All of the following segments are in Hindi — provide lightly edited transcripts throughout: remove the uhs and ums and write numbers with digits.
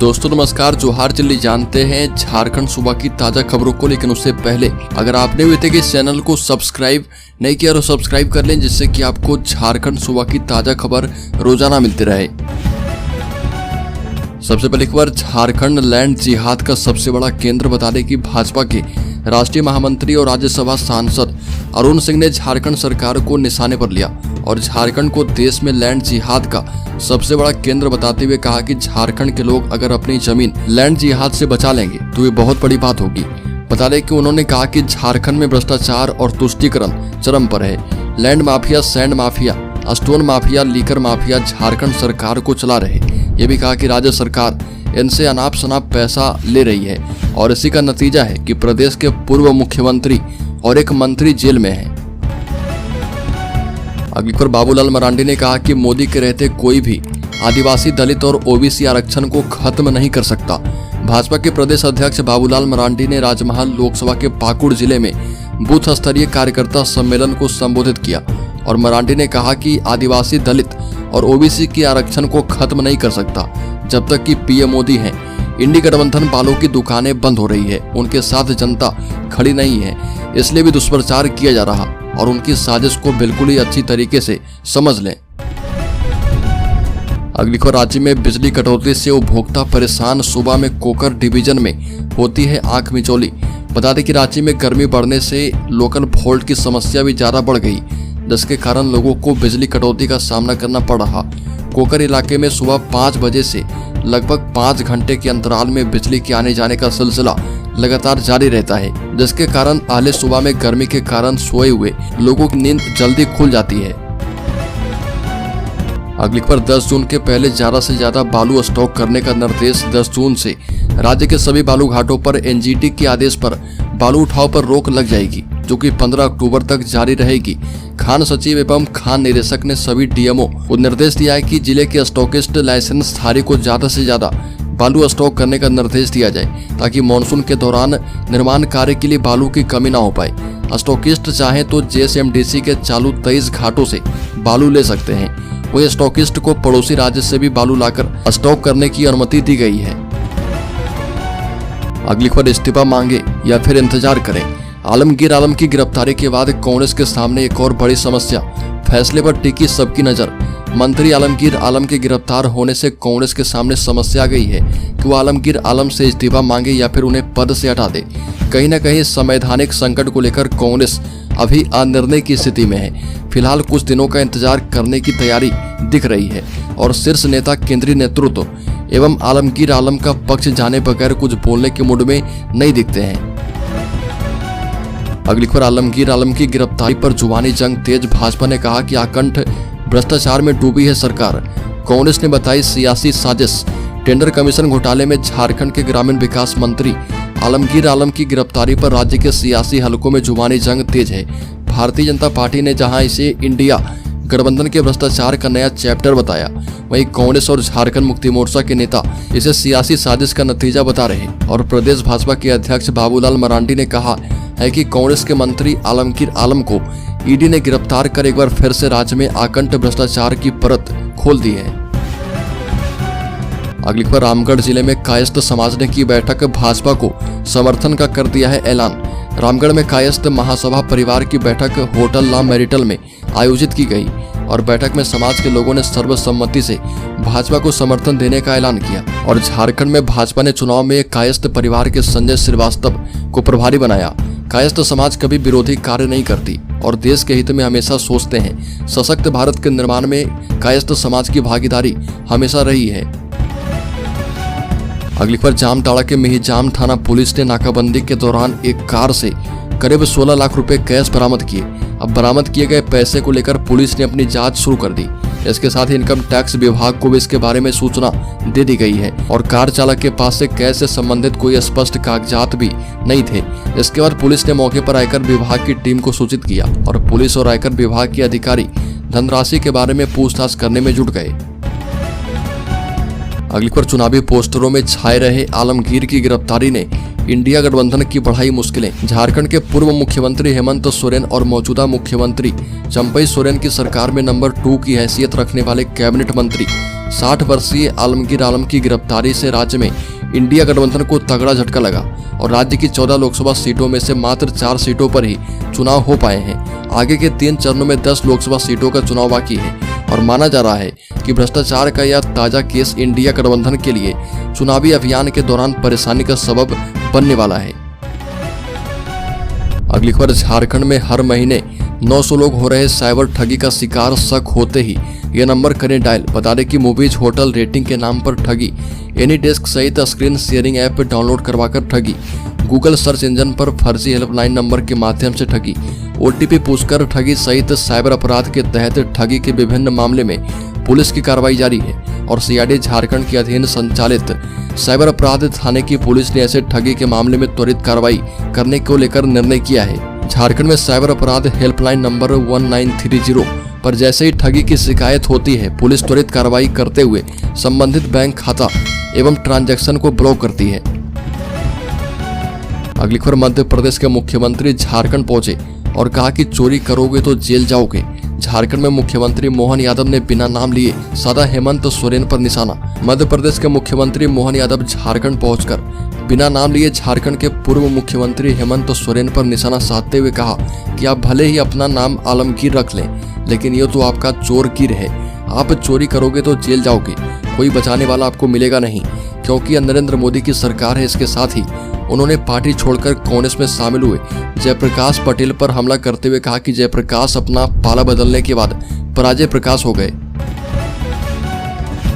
दोस्तों नमस्कार, जोहार दिल्ली। जानते हैं झारखंड सूबा की ताजा खबरों को, लेकिन उससे पहले अगर आपने अभी तक इस चैनल को सब्सक्राइब नहीं किया तो सब्सक्राइब कर लें, जिससे कि आपको झारखंड सूबा की ताजा खबर रोजाना मिलती रहे। सबसे पहले खबर, झारखंड लैंड जिहाद का सबसे बड़ा केंद्र बता दें कि भाजपा के राष्ट्रीय महामंत्री और राज्यसभा सांसद अरुण सिंह ने झारखंड सरकार को निशाने पर लिया और झारखंड को देश में लैंड जिहाद का सबसे बड़ा केंद्र बताते हुए कहा कि झारखंड के लोग अगर अपनी जमीन लैंड जिहाद से बचा लेंगे तो ये बहुत बड़ी बात होगी। बता दें कि उन्होंने कहा कि झारखंड में भ्रष्टाचार और तुष्टीकरण चरम पर है। Land mafia, sand mafia, stone mafia, liquor mafia Jharkhand सरकार को चला रहे। ये भी कहा कि राज्य सरकार इनसे अनाप शनाप पैसा ले रही है और इसी का नतीजा है कि प्रदेश के पूर्व मुख्यमंत्री और एक मंत्री जेल में है। अगली खबर, बाबूलाल मरांडी ने कहा कि मोदी के रहते कोई भी आदिवासी, दलित और ओबीसी आरक्षण को खत्म नहीं कर सकता। भाजपा के प्रदेश अध्यक्ष बाबूलाल मरांडी ने राजमहल लोकसभा के पाकुड़ जिले में बूथ स्तरीय कार्यकर्ता सम्मेलन को संबोधित किया और मरांडी ने कहा कि आदिवासी, दलित और ओबीसी के आरक्षण को खत्म नहीं कर सकता जब तक कि पीएम मोदी हैं। इंडी गठबंधन वालों की दुकानें बंद हो रही है, उनके साथ जनता खड़ी नहीं है, इसलिए भी दुष्प्रचार किया जा रहा और उनकी साजिश को बिल्कुल ही अच्छी तरीके से समझ लें। अगली खबर, राज्य में बिजली कटौती से उपभोक्ता परेशान। सूबा में कोकर डिवीजन में होती है आंख मिचौली। बता दें कि राज्य में गर्मी बढ़ने से लोकल फॉल्ट की समस्या भी ज्यादा बढ़ गई, जिसके कारण लोगों को बिजली कटौती का सामना करना पड़ रहा। कोकर इलाके में सुबह 5 बजे से लगभग 5 घंटे के अंतराल में बिजली के आने जाने का सिलसिला लगातार जारी रहता है, जिसके कारण पहले सुबह में गर्मी के कारण सोए हुए लोगों की नींद जल्दी खुल जाती है। अगली खबर, 10 जून के पहले ज्यादा से ज्यादा बालू स्टॉक करने का निर्देश। 10 जून से राज्य के सभी बालू घाटों पर एनजीटी के आदेश पर बालू उठाव पर रोक लग जाएगी, जो कि 15 अक्टूबर तक जारी रहेगी। खान सचिव एवं खान निदेशक ने सभी डीएमओ को निर्देश दिया है कि जिले के स्टॉकिस्ट लाइसेंस धारी को ज्यादा से ज्यादा बालू स्टॉक करने का निर्देश दिया जाए, ताकि मानसून के दौरान निर्माण कार्य के लिए बालू की कमी न हो पाए। स्टॉकिस्ट चाहे तो जेएसएमडीसी के चालू 23 घाटों से बालू ले सकते हैं। वही स्टॉकिस्ट को पड़ोसी राज्य से भी बालू लाकर स्टॉक करने की अनुमति दी गई है। अगली खबर, इस्तीफा मांगे या फिर इंतजार करें। आलमगीर आलम की गिरफ्तारी के बाद कांग्रेस के सामने एक और बड़ी समस्या। फैसले पर टिकी सबकी नजर। मंत्री आलमगीर आलम के गिरफ्तार होने से कांग्रेस के सामने समस्या आ गई है कि वो आलमगीर आलम से इस्तीफा मांगे या फिर उन्हें पद से हटा दे। कहीं न कहीं संवैधानिक संकट को लेकर कांग्रेस अभी अनिर्णय की स्थिति में है। फिलहाल कुछ दिनों का इंतजार करने की तैयारी दिख रही है और शीर्ष नेता, केंद्रीय नेतृत्व एवं आलमगीर आलम का पक्ष जाने बगैर कुछ बोलने के मूड में नहीं दिखते हैं। अगली खबर, आलमगीर आलम की गिरफ्तारी पर जुबानी जंग तेज। भाजपा ने कहा कि आकंठ भ्रष्टाचार में डूबी है सरकार। कांग्रेस ने बताई सियासी साजिश। टेंडर कमीशन घोटाले में झारखंड के ग्रामीण विकास मंत्री आलमगीर आलम की गिरफ्तारी पर राज्य के सियासी हलकों में जुबानी जंग तेज है। भारतीय जनता पार्टी ने जहां इसे इंडिया गठबंधन के भ्रष्टाचार का नया चैप्टर बताया, वहीं कांग्रेस और झारखंड मुक्ति मोर्चा के नेता इसे सियासी साजिश का नतीजा बता रहे। और प्रदेश भाजपा के अध्यक्ष बाबूलाल मरांडी ने कहा है कि कांग्रेस के मंत्री आलमगीर आलम को ईडी ने गिरफ्तार कर एक बार फिर से राज्य में आकंठ भ्रष्टाचार की परत खोल दी है। अगली खबर, रामगढ़ जिले में कायस्थ समाज ने की बैठक। भाजपा को समर्थन का कर दिया है ऐलान। रामगढ़ में कायस्थ महासभा परिवार की बैठक होटल ला मैरिटल में आयोजित की गई और बैठक में समाज के लोगों ने सर्वसम्मति से भाजपा को समर्थन देने का ऐलान किया। और झारखंड में भाजपा ने चुनाव में कायस्थ परिवार के संजय श्रीवास्तव को प्रभारी बनाया। कायस्थ समाज कभी विरोधी कार्य नहीं करती और देश के हित में हमेशा सोचते हैं। सशक्त भारत के निर्माण में कायस्थ समाज की भागीदारी हमेशा रही है। अगली खबर, जामताड़ा के मेहिजाम थाना पुलिस ने नाकाबंदी के दौरान एक कार से करीब 16 लाख रुपए कैश बरामद किए। अब बरामद किए गए पैसे को लेकर पुलिस ने अपनी जांच शुरू कर दी। इसके साथ ही इनकम टैक्स विभाग को भी इसके बारे में सूचना दे दी गई है और कार चालक के पास से कैश से संबंधित कोई स्पष्ट कागजात भी नहीं थे। इसके बाद पुलिस ने मौके पर आयकर विभाग की टीम को सूचित किया और पुलिस और आयकर विभाग के अधिकारी धनराशि के बारे में पूछताछ करने में जुट गए। अगली खबर, चुनावी पोस्टरों में छाए रहे आलमगीर की गिरफ्तारी ने इंडिया गठबंधन की बढ़ाई मुश्किलें। झारखंड के पूर्व मुख्यमंत्री हेमंत सोरेन और मौजूदा मुख्यमंत्री चंपई सोरेन की सरकार में नंबर 2 की हैसियत रखने वाले कैबिनेट मंत्री 60 वर्षीय आलमगीर आलम की गिरफ्तारी से राज्य में इंडिया गठबंधन को तगड़ा झटका लगा और राज्य की 14 लोकसभा सीटों में से मात्र 4 सीटों पर ही चुनाव हो पाए हैं। आगे के 3 चरणों में 10 लोकसभा सीटों का चुनाव बाकी है और माना जा रहा है कि भ्रष्टाचार का यह ताजा केस इंडिया गठबंधन के लिए चुनावी अभियान के दौरान परेशानी का सबब बनने वाला है। अगली खबर, झारखंड में हर महीने 900 लोग हो रहे साइबर ठगी का शिकार, शक होते ही ये नंबर करें डायल। बता दें कि मूवीज होटल रेटिंग के नाम पर ठगी, एनी डेस्क सहित स्क्रीन शेयरिंग ऐप डाउनलोड करवाकर ठगी, गूगल सर्च इंजन पर फर्जी हेल्पलाइन नंबर के माध्यम से ठगी, ओटीपी पूछकर ठगी सहित साइबर अपराध के तहत ठगी के विभिन्न मामले में पुलिस की कार्रवाई जारी है और सीआईडी झारखंड के अधीन संचालित साइबर अपराध थाने की पुलिस ने ऐसे ठगी के मामले में त्वरित कार्रवाई करने को लेकर निर्णय किया है। झारखंड में साइबर अपराध हेल्पलाइन नंबर 1930 पर जैसे ही ठगी की शिकायत होती है, पुलिस त्वरित कार्रवाई करते हुए संबंधित बैंक खाता एवं ट्रांजैक्शन को ब्लॉक करती है। अगली खबर, मध्य प्रदेश के मुख्यमंत्री झारखंड पहुंचे और कहा कि चोरी करोगे तो जेल जाओगे। झारखंड में मुख्यमंत्री मोहन यादव ने बिना नाम लिए साधा हेमंत सोरेन पर निशाना। मध्य प्रदेश के मुख्यमंत्री मोहन यादव झारखंड पहुंचकर बिना नाम लिए झारखंड के पूर्व मुख्यमंत्री हेमंत सोरेन पर निशाना साधते हुए कहा कि आप भले ही अपना नाम आलमगीर रख लें, लेकिन ये तो आपका चोरगीर है। आप चोरी करोगे तो जेल जाओगे, कोई बचाने वाला आपको मिलेगा नहीं, क्योंकि नरेंद्र मोदी की सरकार है। इसके साथ ही उन्होंने पार्टी छोड़कर कांग्रेस में शामिल हुए जयप्रकाश पटेल पर हमला करते हुए कहा कि जयप्रकाश अपना पाला बदलने के बाद पराजय प्रकाश हो गए।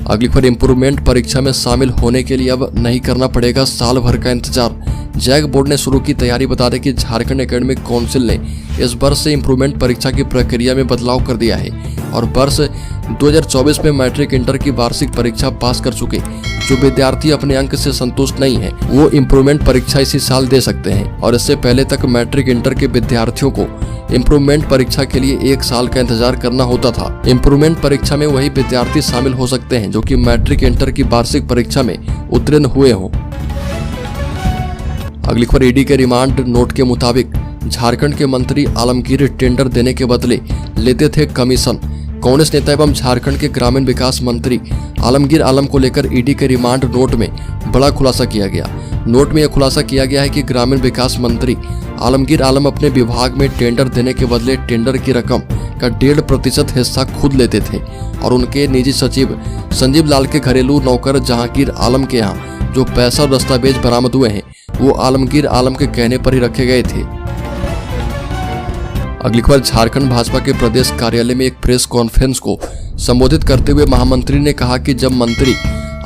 अगली खबर, इम्प्रूवमेंट परीक्षा में शामिल होने के लिए अब नहीं करना पड़ेगा साल भर का इंतजार। जैक बोर्ड ने शुरू की तैयारी। बता दें कि झारखंड एकेडमिक काउंसिल ने इस वर्ष से इम्प्रूवमेंट परीक्षा की प्रक्रिया में बदलाव कर दिया है और वर्ष 2024 में मैट्रिक इंटर की वार्षिक परीक्षा पास कर चुके जो विद्यार्थी अपने अंक से संतुष्ट नहीं है, वो इम्प्रूवमेंट परीक्षा इसी साल दे सकते हैं। और इससे पहले तक मैट्रिक इंटर के विद्यार्थियों को इम्प्रूवमेंट परीक्षा के लिए 1 साल का इंतजार करना होता था। इम्प्रूवमेंट परीक्षा में वही विद्यार्थी शामिल हो सकते हैं जो कि मैट्रिक इंटर की वार्षिक परीक्षा में उत्तीर्ण हुए हों। अगली खबर, ईडी के रिमांड नोट के मुताबिक झारखंड के मंत्री आलमगीर टेंडर देने के बदले लेते थे कमीशन। कांग्रेस नेता एवं झारखंड के ग्रामीण विकास मंत्री आलमगीर आलम को लेकर ईडी के रिमांड नोट में बड़ा खुलासा किया गया। नोट में यह खुलासा किया गया है कि ग्रामीण विकास मंत्री आलमगीर आलम अपने विभाग में टेंडर देने के बदले टेंडर की रकम का 1.5% हिस्सा खुद लेते थे और उनके निजी सचिव संजीव लाल के घरेलू नौकर जहांगीर आलम के यहाँ जो पैसा और दस्तावेज बरामद हुए हैं वो आलमगीर आलम के कहने पर ही रखे गए थे। अगली खबर, झारखंड भाजपा के प्रदेश कार्यालय में एक प्रेस कॉन्फ्रेंस को संबोधित करते हुए महामंत्री ने कहा कि जब मंत्री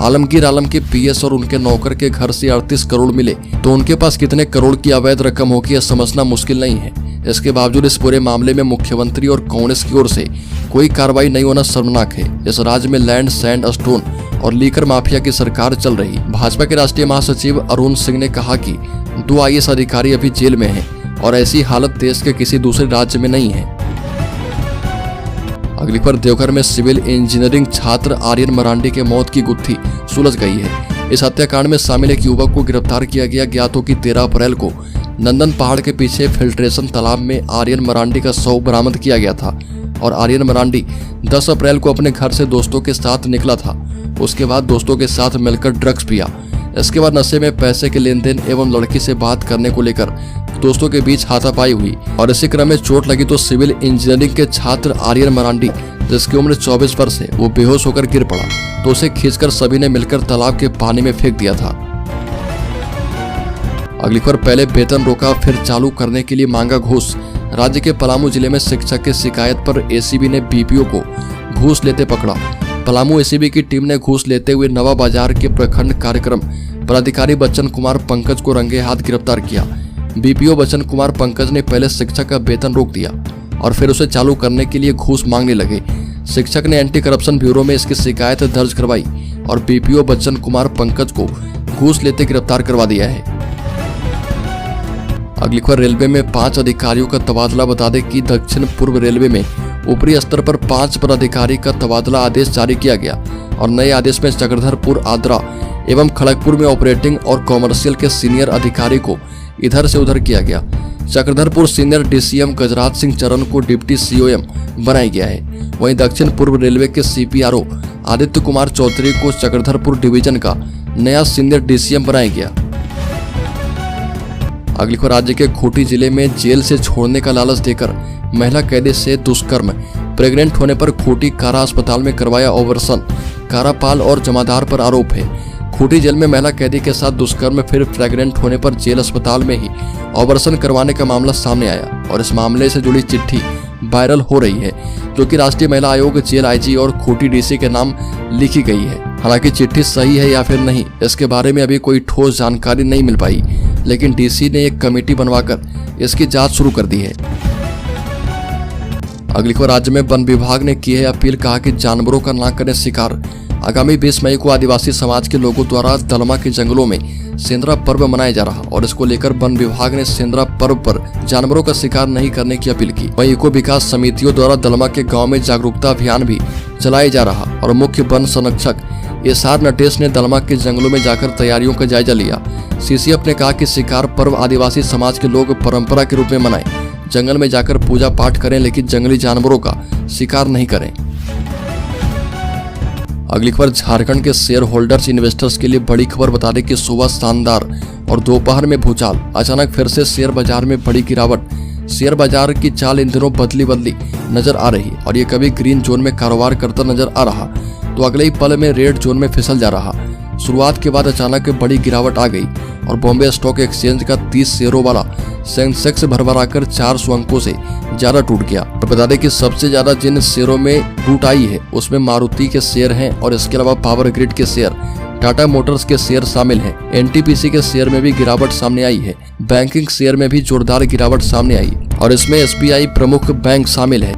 आलमगीर आलम के पीएस और उनके नौकर के घर से 38 करोड़ मिले तो उनके पास कितने करोड़ की अवैध रकम होगी यह समझना मुश्किल नहीं है। इसके बावजूद इस पूरे मामले में मुख्यमंत्री और कांग्रेस की ओर से कोई कार्रवाई नहीं होना शर्मनाक है। इस राज्य में लैंड, सैंड, स्टोन और लीकर माफिया की सरकार चल रही। भाजपा के राष्ट्रीय महासचिव अरुण सिंह ने कहा कि 2 IAS अधिकारी अभी जेल में हैं और ऐसी हालत देश के किसी दूसरे राज्य में नहीं है। अगली पर, देवघर में सिविल इंजीनियरिंग छात्र आर्यन मरांडी के मौत की गुत्थी सुलझ गई है। इस हत्याकांड में शामिल एक युवक को गिरफ्तार किया गया। ज्ञात हो कि 13 अप्रैल को नंदन पहाड़ के पीछे फिल्ट्रेशन तालाब में आर्यन मरांडी का शव बरामद किया गया था और आर्यन मरांडी 10 अप्रैल को अपने घर से दोस्तों के साथ निकला था। उसके बाद दोस्तों के साथ मिलकर ड्रग्स पिया। इसके बाद नशे में पैसे के लेन देन एवं लड़की से बात करने को लेकर दोस्तों के बीच हाथापाई हुई और इसी क्रम में चोट लगी तो सिविल इंजीनियरिंग के छात्र आर्यन मरांडी जिसकी उम्र 24 वर्ष है वो बेहोश होकर गिर पड़ा तो उसे खींचकर सभी ने मिलकर तालाब के पानी में फेंक दिया था। अगली खबर, पहले वेतन रोका फिर चालू करने के लिए मांगा घूस। राज्य के पलामू जिले में शिक्षक की शिकायत पर एसीबी ने बीपीओ को घूस लेते पकड़ा। पलामू एसीबी की टीम ने घूस लेते हुए नवा बाजार के प्रखंड कार्यक्रम पदाधिकारी बच्चन कुमार पंकज को रंगे हाथ गिरफ्तार किया। बीपीओ बच्चन कुमार पंकज ने पहले शिक्षक का वेतन रोक दिया और फिर उसे चालू करने के लिए घूस मांगने लगे। शिक्षक ने एंटी करप्शन ब्यूरो में इसकी शिकायत दर्ज करवाई और बीपीओ बच्चन कुमार पंकज को घूस लेते गिरफ्तार करवा दिया है। अगली खबर, रेलवे में 5 अधिकारियों का तबादला। बता दें कि दक्षिण पूर्व रेलवे में ऊपरी स्तर पर 5 पदाधिकारी का तबादला आदेश जारी किया गया और नए आदेश में चक्रधरपुर, आद्रा एवं खड़गपुर में ऑपरेटिंग और कॉमर्शियल के सीनियर अधिकारी को इधर से उधर किया गया। चक्रधरपुर सीनियर डीसीएम गजराज सिंह चरण को डिप्टी सीओएम बनाया गया है। वहीं दक्षिण पूर्व रेलवे के सीपीआरओ आदित्य कुमार चौधरी को चक्रधरपुर डिवीजन का नया सीनियर डीसीएम बनाया गया। अगली खबर, राज्य के खूंटी जिले में जेल से छोड़ने का लालच देकर महिला कैदी से दुष्कर्म, प्रेग्नेंट होने पर खूंटी कारा अस्पताल में करवाया ऑपरेशन, कारापाल और जमादार पर आरोप है। खूंटी जेल में महिला कैदी के साथ दुष्कर्म फिर प्रेग्नेंट होने पर जेल अस्पताल में ही ऑपरेशन करवाने का मामला सामने आया और इस मामले से जुड़ी चिट्ठी वायरल हो रही है, जो कि राष्ट्रीय महिला आयोग, जेल आईजी और खूंटी डीसी के नाम लिखी गई है। हालांकि चिट्ठी सही है या फिर नहीं, इसके बारे में अभी कोई ठोस जानकारी नहीं मिल पाई, लेकिन डीसी ने एक कमेटी बनवाकर इसकी जांच शुरू कर दी है। अगली खबर, राज्य में वन विभाग ने की है अपील, कहा कि जानवरों का ना करें शिकार। आगामी 20 मई को आदिवासी समाज के लोगों द्वारा दलमा के जंगलों में सेंद्रा पर्व मनाया जा रहा और इसको लेकर वन विभाग ने सेंद्रा पर्व पर जानवरों का शिकार नहीं करने की अपील की। वहीं इको विकास समितियों द्वारा दलमा के गांव में जागरूकता अभियान भी चलाया जा रहा और मुख्य वन संरक्षक एसआर नटेश ने दलमा के जंगलों में जाकर तैयारियों का जायजा लिया। सीसीएफ ने कहा कि शिकार पर्व आदिवासी समाज के लोग परंपरा के रूप में मनाएं, जंगल में जाकर पूजा पाठ करें, लेकिन जंगली जानवरों का शिकार नहीं करें। अगली खबर, झारखंड के शेयर होल्डर्स इन्वेस्टर्स के लिए बड़ी खबर, बता दें कि सुबह शानदार और दोपहर में भूचाल, अचानक फिर से शेयर बाजार में बड़ी गिरावट। शेयर बाजार की चाल इन दिनों बदली नजर आ रही और ये कभी ग्रीन जोन में कारोबार करता नजर आ रहा तो अगले ही पल में रेड जोन में फिसल जा रहा। शुरुआत के बाद अचानक बड़ी गिरावट आ गई और बॉम्बे स्टॉक एक्सचेंज का 30 शेयरों वाला सेंसेक्स भरभराकर 400 अंकों से ज्यादा टूट गया। और बता दें कि सबसे ज्यादा जिन शेयरों में टूट आई है उसमें मारुति के शेयर हैं और इसके अलावा पावर ग्रिड के शेयर, टाटा मोटर्स के शेयर शामिल हैं। एनटीपीसी के शेयर में भी गिरावट सामने आई है। बैंकिंग शेयर में भी जोरदार गिरावट सामने आई और इसमें एसबीआई प्रमुख बैंक शामिल है।